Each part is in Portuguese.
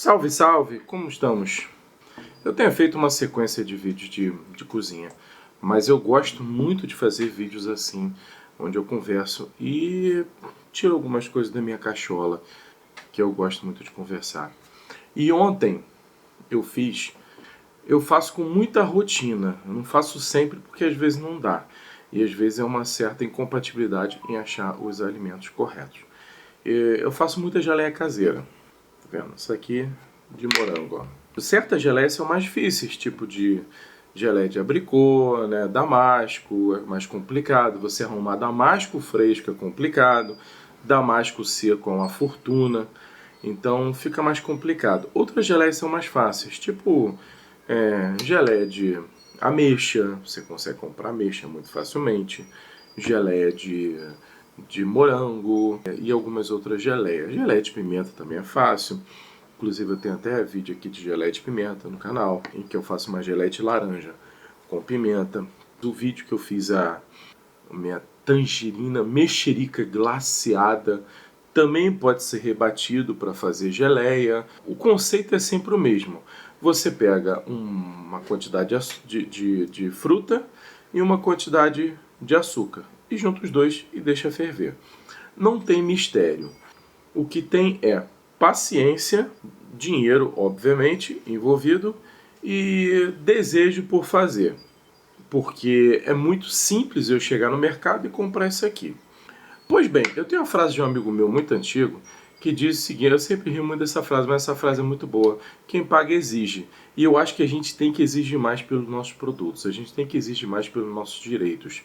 Salve, salve! Como estamos? Eu tenho feito uma sequência de vídeos de cozinha, mas eu gosto muito de fazer vídeos assim, onde eu converso e tiro algumas coisas da minha cachola, que eu gosto muito de conversar. E ontem eu faço com muita rotina, eu não faço sempre porque às vezes não dá, e às vezes é uma certa incompatibilidade em achar os alimentos corretos. Eu faço muita geleia caseira. Tá vendo? Isso aqui de morango, ó. Certas geleias são mais difíceis, tipo de geleia de abricô, né? Damasco é mais complicado. Você arrumar damasco fresco é complicado. Damasco seco é uma fortuna. Então fica mais complicado. Outras geleias são mais fáceis, tipo geleia de ameixa. Você consegue comprar ameixa muito facilmente. Geleia de morango e algumas outras geleias. Geleia de pimenta também é fácil. Inclusive eu tenho até vídeo aqui de geleia de pimenta no canal, em que eu faço uma geleia de laranja com pimenta. Do vídeo que eu fiz a minha tangerina mexerica glaciada, também pode ser rebatido para fazer geleia. O conceito é sempre o mesmo. Você pega uma quantidade de fruta e uma quantidade de açúcar e junta os dois e deixa ferver. Não tem mistério. O que tem é paciência, dinheiro, obviamente, envolvido, e desejo por fazer. Porque é muito simples eu chegar no mercado e comprar isso aqui. Pois bem, eu tenho uma frase de um amigo meu muito antigo que diz o seguinte, eu sempre rio muito dessa frase, mas essa frase é muito boa. Quem paga exige. E eu acho que a gente tem que exigir mais pelos nossos produtos, a gente tem que exigir mais pelos nossos direitos.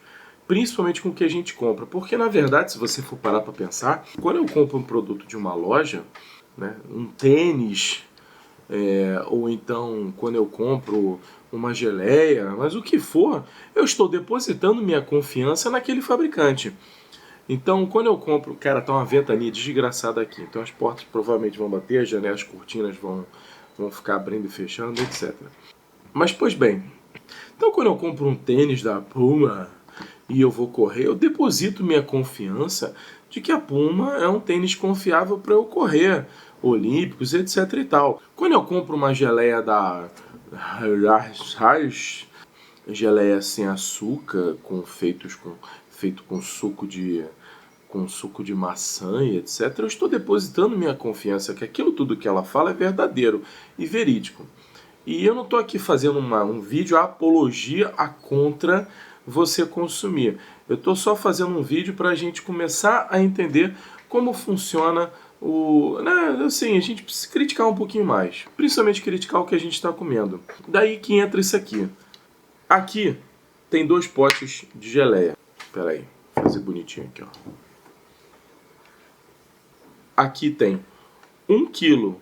Principalmente com o que a gente compra. Porque, na verdade, se você for parar para pensar, quando eu compro um produto de uma loja, né, um tênis, ou então quando eu compro uma geleia, mas o que for, eu estou depositando minha confiança naquele fabricante. Então, quando eu compro, cara, tá uma ventania desgraçada aqui, então as portas provavelmente vão bater, as janelas, as cortinas vão ficar abrindo e fechando, etc. Mas, pois bem, então quando eu compro um tênis da Puma e eu vou correr, eu deposito minha confiança de que a Puma é um tênis confiável para eu correr, olímpicos, etc e tal. Quando eu compro uma geleia da geleia sem açúcar, feito com suco de maçã e etc, eu estou depositando minha confiança que aquilo tudo que ela fala é verdadeiro e verídico. E eu não estou aqui fazendo um vídeo apologia a contra você consumir. Eu estou só fazendo um vídeo para a gente começar a entender como funciona assim, a gente precisa criticar um pouquinho mais. Principalmente criticar o que a gente está comendo. Daí que entra isso aqui. Aqui tem 2 potes de geleia. Espera aí, vou fazer bonitinho aqui, ó. Aqui tem 1 quilo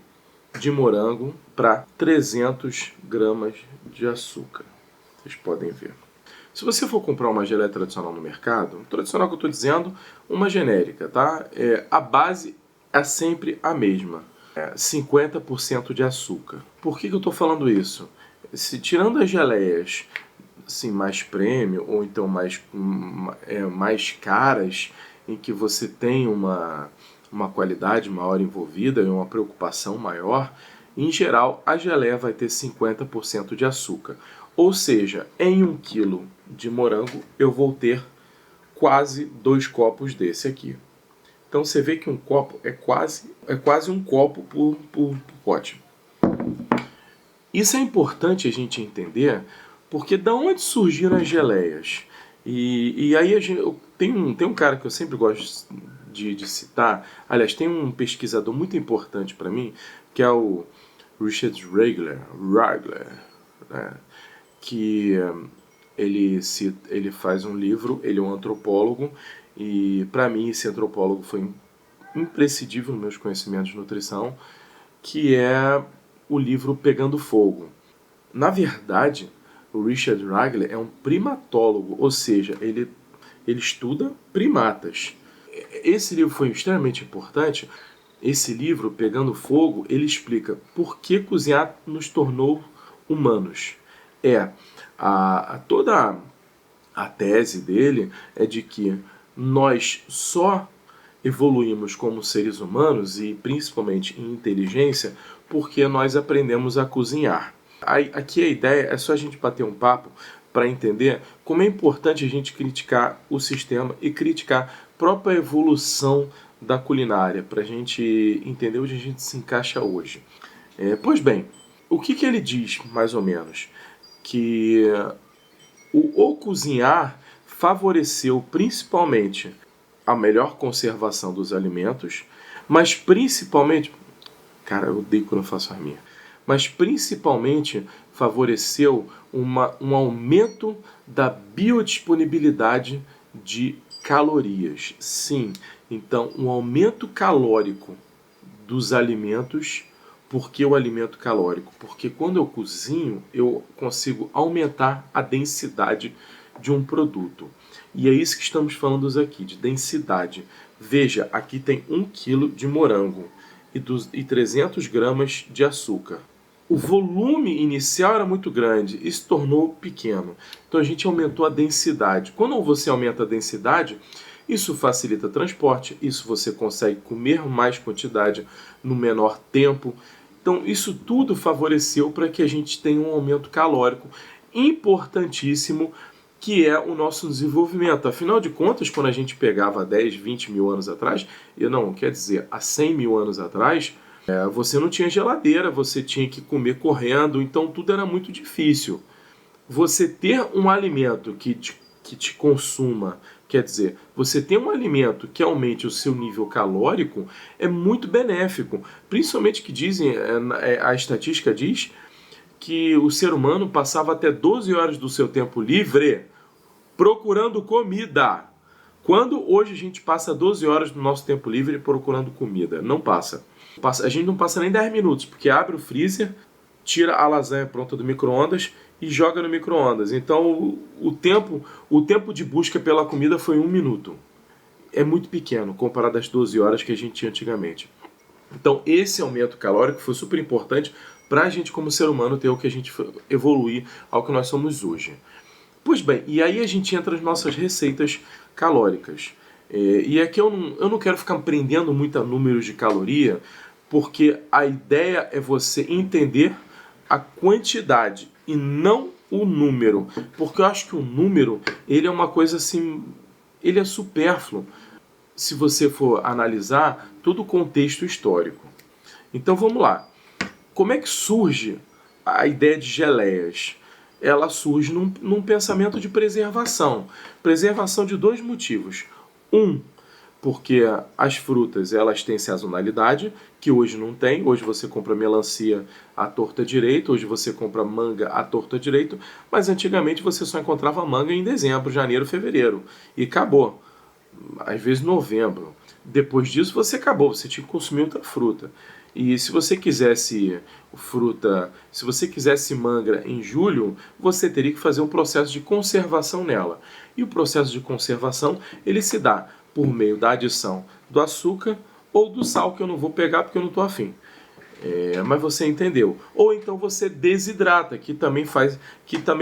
de morango para 300 gramas de açúcar. Vocês podem ver. Se você for comprar uma geleia tradicional no mercado, tradicional que eu estou dizendo, uma genérica, tá? A base é sempre a mesma. 50% de açúcar. Por que eu estou falando isso? Tirando as geleias assim, mais premium ou então mais caras, em que você tem uma qualidade maior envolvida e uma preocupação maior, em geral a geleia vai ter 50% de açúcar. Ou seja, em 1 quilo de morango eu vou ter quase 2 copos desse aqui. Então você vê que um copo é quase um copo por pote. Isso é importante a gente entender, porque da onde surgiram as geleias? E aí tem um cara que eu sempre gosto de citar, aliás, tem um pesquisador muito importante para mim, que é o Richard Wragler, né? Que ele faz um livro, ele é um antropólogo, e para mim esse antropólogo foi imprescindível nos meus conhecimentos de nutrição, que é o livro Pegando Fogo. Na verdade, o Richard Wragler é um primatólogo, ou seja, ele estuda primatas. Esse livro foi extremamente importante. Esse livro, Pegando Fogo, ele explica por que cozinhar nos tornou humanos. Toda a tese dele é de que nós só evoluímos como seres humanos, e principalmente em inteligência, porque nós aprendemos a cozinhar. Aqui a ideia é só a gente bater um papo para entender como é importante a gente criticar o sistema e criticar a própria evolução da culinária, para a gente entender onde a gente se encaixa hoje. Pois bem, o que ele diz, mais ou menos? Que o cozinhar favoreceu principalmente a melhor conservação dos alimentos, mas principalmente, cara, eu odeio quando eu faço a minha, mas principalmente favoreceu um aumento da biodisponibilidade de calorias. Sim, então um aumento calórico dos alimentos. Por que o alimento calórico? Porque quando eu cozinho, eu consigo aumentar a densidade de um produto. E é isso que estamos falando aqui, de densidade. Veja, aqui tem 1 kg de morango e 300 gramas de açúcar. O volume inicial era muito grande e se tornou pequeno. Então a gente aumentou a densidade. Quando você aumenta a densidade, isso facilita o transporte, isso você consegue comer mais quantidade no menor tempo. Então isso tudo favoreceu para que a gente tenha um aumento calórico importantíssimo, que é o nosso desenvolvimento. Afinal de contas, quando a gente pegava 10, 20 mil anos atrás, há 100 mil anos atrás, você não tinha geladeira, você tinha que comer correndo, então tudo era muito difícil. Você ter um alimento que te consuma, quer dizer, você ter um alimento que aumente o seu nível calórico é muito benéfico. Principalmente que dizem, a estatística diz que o ser humano passava até 12 horas do seu tempo livre procurando comida. Quando hoje a gente passa 12 horas do nosso tempo livre procurando comida? Não passa. A gente não passa nem 10 minutos, porque abre o freezer, tira a lasanha pronta do micro-ondas e joga no micro-ondas. Então o tempo de busca pela comida foi 1 minuto. É muito pequeno comparado às 12 horas que a gente tinha antigamente. Então esse aumento calórico foi super importante para a gente como ser humano ter o que a gente evoluir ao que nós somos hoje. Pois bem, e aí a gente entra nas nossas receitas calóricas. E aqui eu não quero ficar prendendo muito a números de caloria, porque a ideia é você entender a quantidade e não o número. Porque eu acho que o número, ele é uma coisa assim, ele é supérfluo se você for analisar todo o contexto histórico. Então vamos lá. Como é que surge a ideia de geleias? Ela surge num pensamento de preservação. Preservação de 2 motivos. Porque as frutas elas têm sazonalidade, que hoje não tem. Hoje você compra melancia à torta direito, hoje você compra manga à torta direito, mas antigamente você só encontrava manga em dezembro, janeiro, fevereiro. E acabou. Às vezes novembro. Depois disso você acabou, você tinha que consumir outra fruta. E se você quisesse manga em julho, você teria que fazer um processo de conservação nela. E o processo de conservação, ele se dá por meio da adição do açúcar ou do sal, que eu não vou pegar porque eu não estou afim. Mas você entendeu. Ou então você desidrata, que também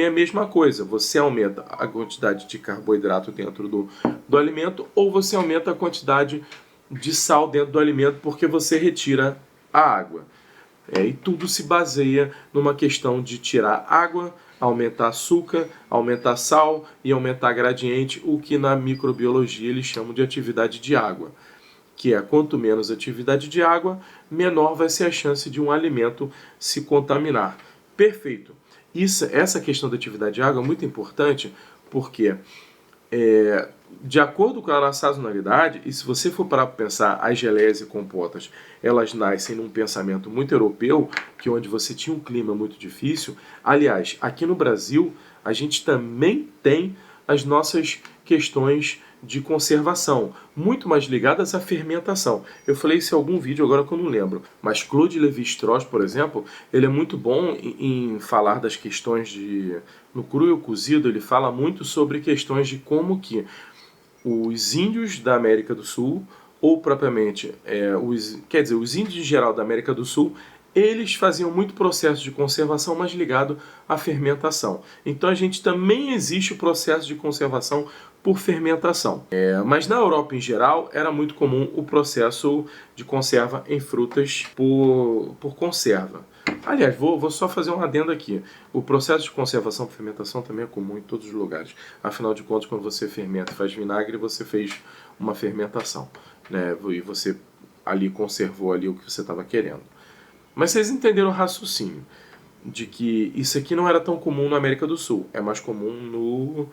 é a mesma coisa. Você aumenta a quantidade de carboidrato dentro do alimento, ou você aumenta a quantidade de sal dentro do alimento porque você retira a água. E tudo se baseia numa questão de tirar água, aumentar açúcar, aumentar sal e aumentar gradiente, o que na microbiologia eles chamam de atividade de água. Que é quanto menos atividade de água, menor vai ser a chance de um alimento se contaminar. Perfeito. Essa questão da atividade de água é muito importante porque, de acordo com a sazonalidade, e se você for parar para pensar, as geleias e compotas, elas nascem num pensamento muito europeu, que onde você tinha um clima muito difícil. Aliás, aqui no Brasil, a gente também tem as nossas questões de conservação, muito mais ligadas à fermentação. Eu falei isso em algum vídeo agora que eu não lembro, mas Claude Lévi-Strauss, por exemplo, ele é muito bom em falar das questões no cru e o cozido, ele fala muito sobre questões de como que os índios da América do Sul, ou propriamente, os índios em geral da América do Sul, eles faziam muito processo de conservação, mas ligado à fermentação. Então a gente também existe o processo de conservação por fermentação. Mas na Europa em geral era muito comum o processo de conserva em frutas por conserva. Aliás, vou só fazer um adendo aqui. O processo de conservação por fermentação também é comum em todos os lugares. Afinal de contas, quando você fermenta e faz vinagre, você fez uma fermentação, né? E você ali conservou ali o que você estava querendo. Mas vocês entenderam o raciocínio de que isso aqui não era tão comum na América do Sul. É mais comum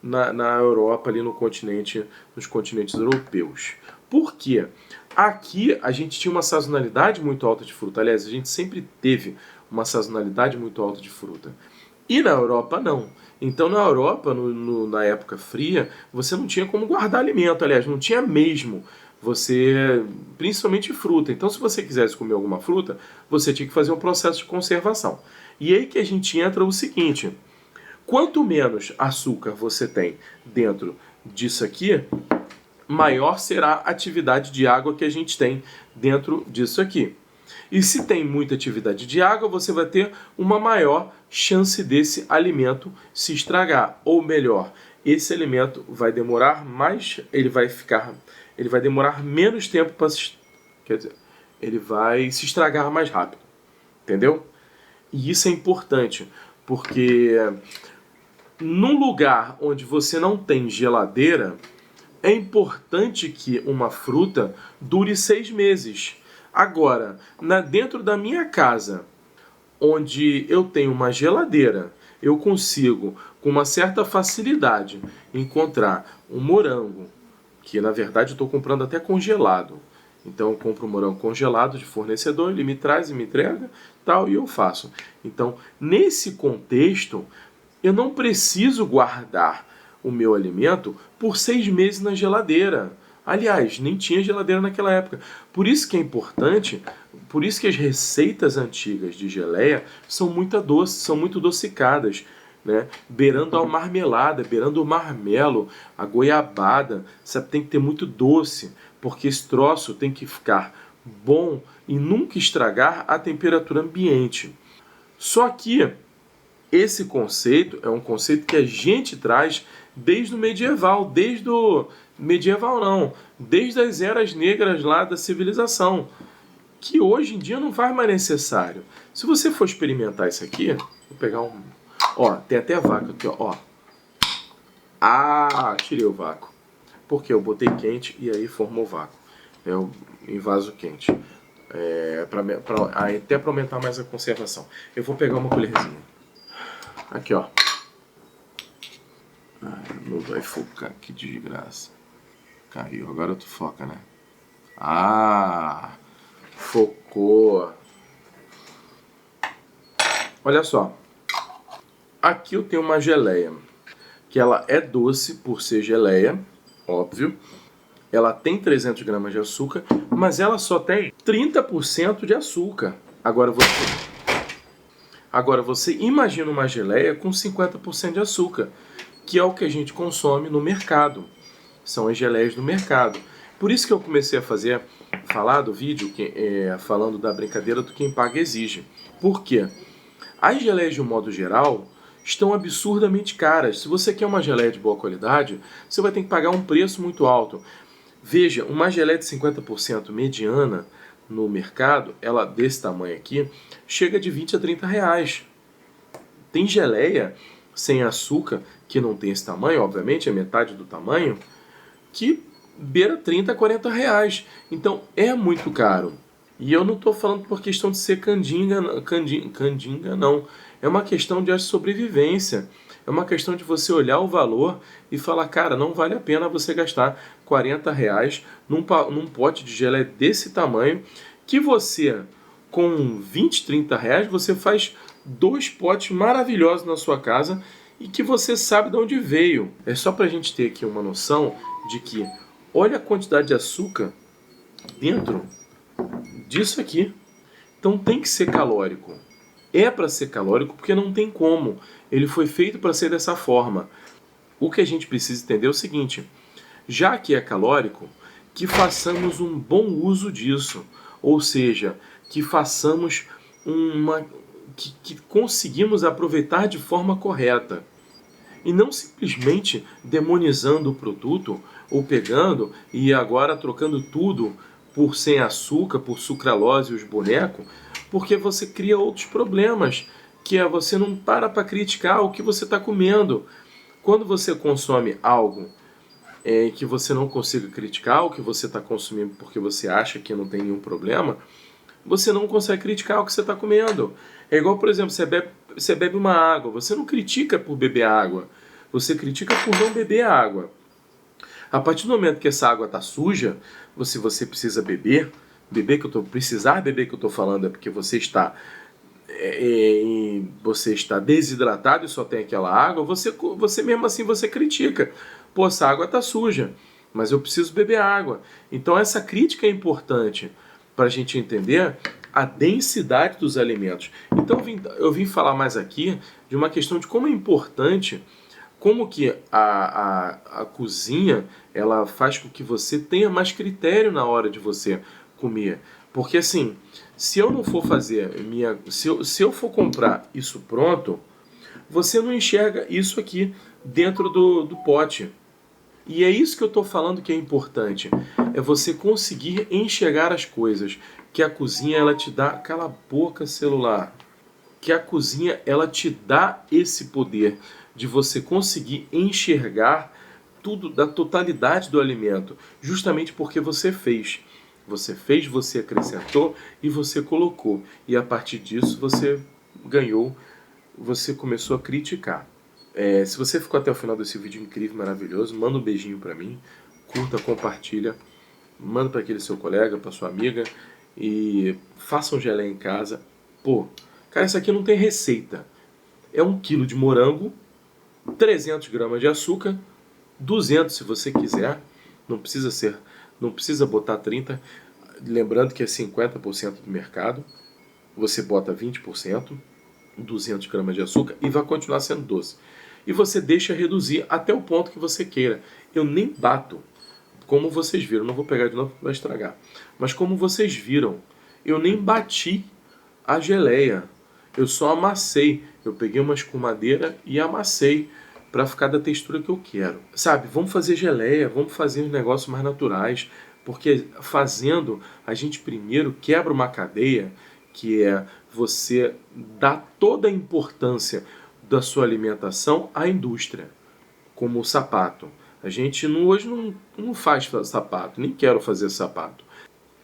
na Europa, ali no continente, nos continentes europeus. Por quê? Aqui a gente tinha uma sazonalidade muito alta de fruta. Aliás, a gente sempre teve uma sazonalidade muito alta de fruta. E na Europa não. Então na Europa, na época fria, você não tinha como guardar alimento. Aliás, não tinha mesmo. Você, principalmente fruta. Então se você quisesse comer alguma fruta, você tinha que fazer um processo de conservação. E aí que a gente entra o seguinte: quanto menos açúcar você tem dentro disso aqui, maior será a atividade de água que a gente tem dentro disso aqui. E se tem muita atividade de água, você vai ter uma maior chance desse alimento se estragar. Ou melhor, esse alimento vai demorar mais, ele vai demorar menos tempo para se, quer dizer, ele vai se estragar mais rápido. Entendeu? E isso é importante, porque num lugar onde você não tem geladeira, é importante que uma fruta dure 6 meses. Agora, dentro da minha casa, onde eu tenho uma geladeira, eu consigo, com uma certa facilidade, encontrar um morango, que na verdade eu estou comprando até congelado. Então eu compro um morango congelado de fornecedor, ele me traz e me entrega, tal, e eu faço. Então, nesse contexto, eu não preciso guardar o meu alimento por 6 meses na geladeira. Aliás, nem tinha geladeira naquela época. Por isso que é importante, por isso que as receitas antigas de geleia são muito doces, são muito adocicadas, né? Beirando a marmelada, beirando o marmelo, a goiabada, sabe? Tem que ter muito doce, porque esse troço tem que ficar bom e nunca estragar a temperatura ambiente. Só que esse conceito é um conceito que a gente traz desde o medieval, desde as eras negras lá da civilização, que hoje em dia não faz mais necessário. Se você for experimentar isso aqui, vou pegar um, ó, tem até vácuo aqui, ó. Ah, tirei o vácuo, porque eu botei quente e aí formou vácuo, em vaso quente, até para aumentar mais a conservação. Eu vou pegar uma colherzinha. Aqui, ó. Não vai focar, que desgraça. Caiu, agora tu foca, né? Ah, focou. Olha só. Aqui eu tenho uma geleia, que ela é doce por ser geleia, óbvio. Ela tem 300 gramas de açúcar, mas ela só tem 30% de açúcar. Agora você imagina uma geleia com 50% de açúcar, que é o que a gente consome no mercado. São as geleias do mercado. Por isso que eu comecei a falar do vídeo falando da brincadeira do quem paga exige. Por quê? As geleias de um modo geral estão absurdamente caras. Se você quer uma geleia de boa qualidade, você vai ter que pagar um preço muito alto. Veja, uma geleia de 50% mediana no mercado, ela desse tamanho aqui, chega de 20 a 30 reais. Tem geleia sem açúcar, que não tem esse tamanho, obviamente, é metade do tamanho, que beira 30 a 40 reais. Então é muito caro. E eu não estou falando por questão de ser candinga, não. É uma questão de sobrevivência. É uma questão de você olhar o valor e falar, cara, não vale a pena você gastar 40 reais num pote de geleia desse tamanho, que você, com 20, 30 reais, você faz 2 potes maravilhosos na sua casa e que você sabe de onde veio. É só pra gente ter aqui uma noção de que, olha a quantidade de açúcar dentro disso aqui. Então tem que ser calórico. É para ser calórico porque não tem como. Ele foi feito para ser dessa forma. O que a gente precisa entender é o seguinte: já que é calórico, que façamos um bom uso disso. Ou seja, que façamos que conseguimos aproveitar de forma correta. E não simplesmente demonizando o produto ou pegando e agora trocando tudo por sem açúcar, por sucralose e os bonecos, porque você cria outros problemas, que é você não para criticar o que você está comendo. Quando você consome algo que você não consiga criticar, o que você está consumindo porque você acha que não tem nenhum problema, você não consegue criticar o que você está comendo. É igual, por exemplo, você bebe uma água, você não critica por beber água, você critica por não beber água. A partir do momento que essa água está suja, você precisa beber que eu tô, precisar beber que eu estou falando é porque você está desidratado e só tem aquela água, você mesmo assim você critica. Pô, essa água está suja, mas eu preciso beber água. Então essa crítica é importante para a gente entender a densidade dos alimentos. Então eu vim falar mais aqui de uma questão de como é importante, como que a cozinha ela faz com que você tenha mais critério na hora de você comer. Porque assim, se eu não for fazer se eu for comprar isso pronto, você não enxerga isso aqui dentro do pote. E é isso que eu estou falando que é importante. É você conseguir enxergar as coisas. Que a cozinha ela te dá... Cala a boca, celular. Que a cozinha ela te dá esse poder de você conseguir enxergar tudo da totalidade do alimento. Justamente porque você fez. Você fez, você acrescentou e você colocou. E a partir disso você ganhou, você começou a criticar. Se você ficou até o final desse vídeo incrível, maravilhoso, manda um beijinho pra mim, curta, compartilha, manda para aquele seu colega, para sua amiga e faça um geleia em casa. Pô, cara, isso aqui não tem receita. É 1 quilo de morango, 300 gramas de açúcar, 200 se você quiser, não precisa botar 30, lembrando que é 50% do mercado, você bota 20%, 200 gramas de açúcar e vai continuar sendo doce. E você deixa reduzir até o ponto que você queira. Eu nem bato, como vocês viram, não vou pegar de novo porque vai estragar. Mas como vocês viram, eu nem bati a geleia. Eu só amassei. Eu peguei uma escumadeira e amassei para ficar da textura que eu quero. Sabe, vamos fazer geleia, vamos fazer os negócios mais naturais, porque fazendo, a gente primeiro quebra uma cadeia que é você dar toda a importância da sua alimentação à indústria, como o sapato. A gente hoje não faz sapato, nem quero fazer sapato.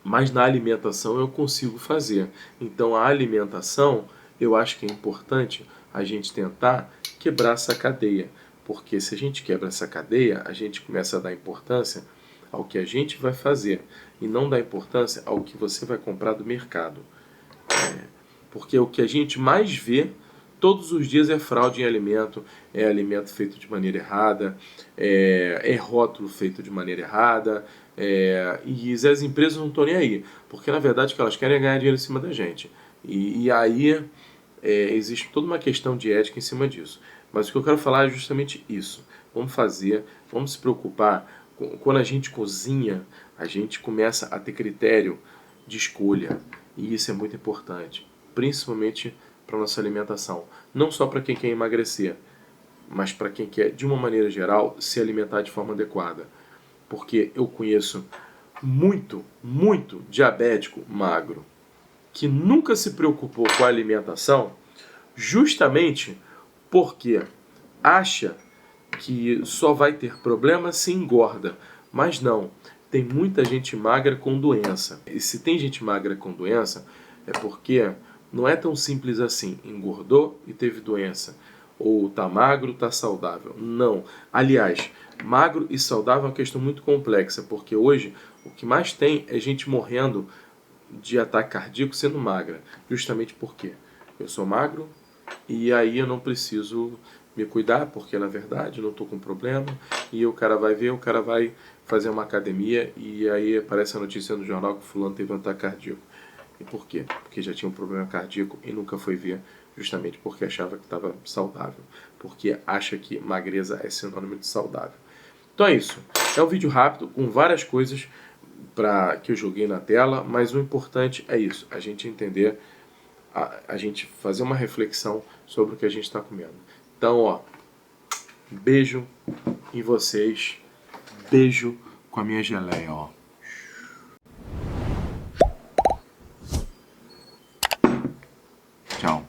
Mas na alimentação eu consigo fazer. Então a alimentação, eu acho que é importante a gente tentar quebrar essa cadeia. Porque se a gente quebra essa cadeia, a gente começa a dar importância ao que a gente vai fazer. E não dá importância ao que você vai comprar do mercado. Porque o que a gente mais vê todos os dias é fraude em alimento, é alimento feito de maneira errada, é rótulo feito de maneira errada, e as empresas não estão nem aí, porque na verdade o que elas querem é ganhar dinheiro em cima da gente. E aí existe toda uma questão de ética em cima disso. Mas o que eu quero falar é justamente isso. Vamos fazer, vamos se preocupar. Quando a gente cozinha, a gente começa a ter critério de escolha, e isso é muito importante, principalmente para a nossa alimentação. Não só para quem quer emagrecer, mas para quem quer, de uma maneira geral, se alimentar de forma adequada. Porque eu conheço muito diabético magro que nunca se preocupou com a alimentação, justamente porque acha que só vai ter problema se engorda. Mas não, tem muita gente magra com doença. E se tem gente magra com doença, é porque não é tão simples assim. Engordou e teve doença. Ou tá magro, tá saudável. Não. Aliás, magro e saudável é uma questão muito complexa, porque hoje o que mais tem é gente morrendo de ataque cardíaco sendo magra. Justamente porque eu sou magro e aí eu não preciso me cuidar, porque na verdade eu não estou com problema, e o cara vai ver, o cara vai fazer uma academia e aí aparece a notícia no jornal que o fulano teve um ataque cardíaco. E por quê? Porque já tinha um problema cardíaco e nunca foi ver, justamente porque achava que estava saudável, porque acha que magreza é sinônimo de saudável. Então é isso. É um vídeo rápido com várias coisas que eu joguei na tela, mas o importante é isso, a gente entender, a gente fazer uma reflexão sobre o que a gente está comendo. Então, ó, Beijo em vocês. Beijo com a minha geleia, ó. Tchau.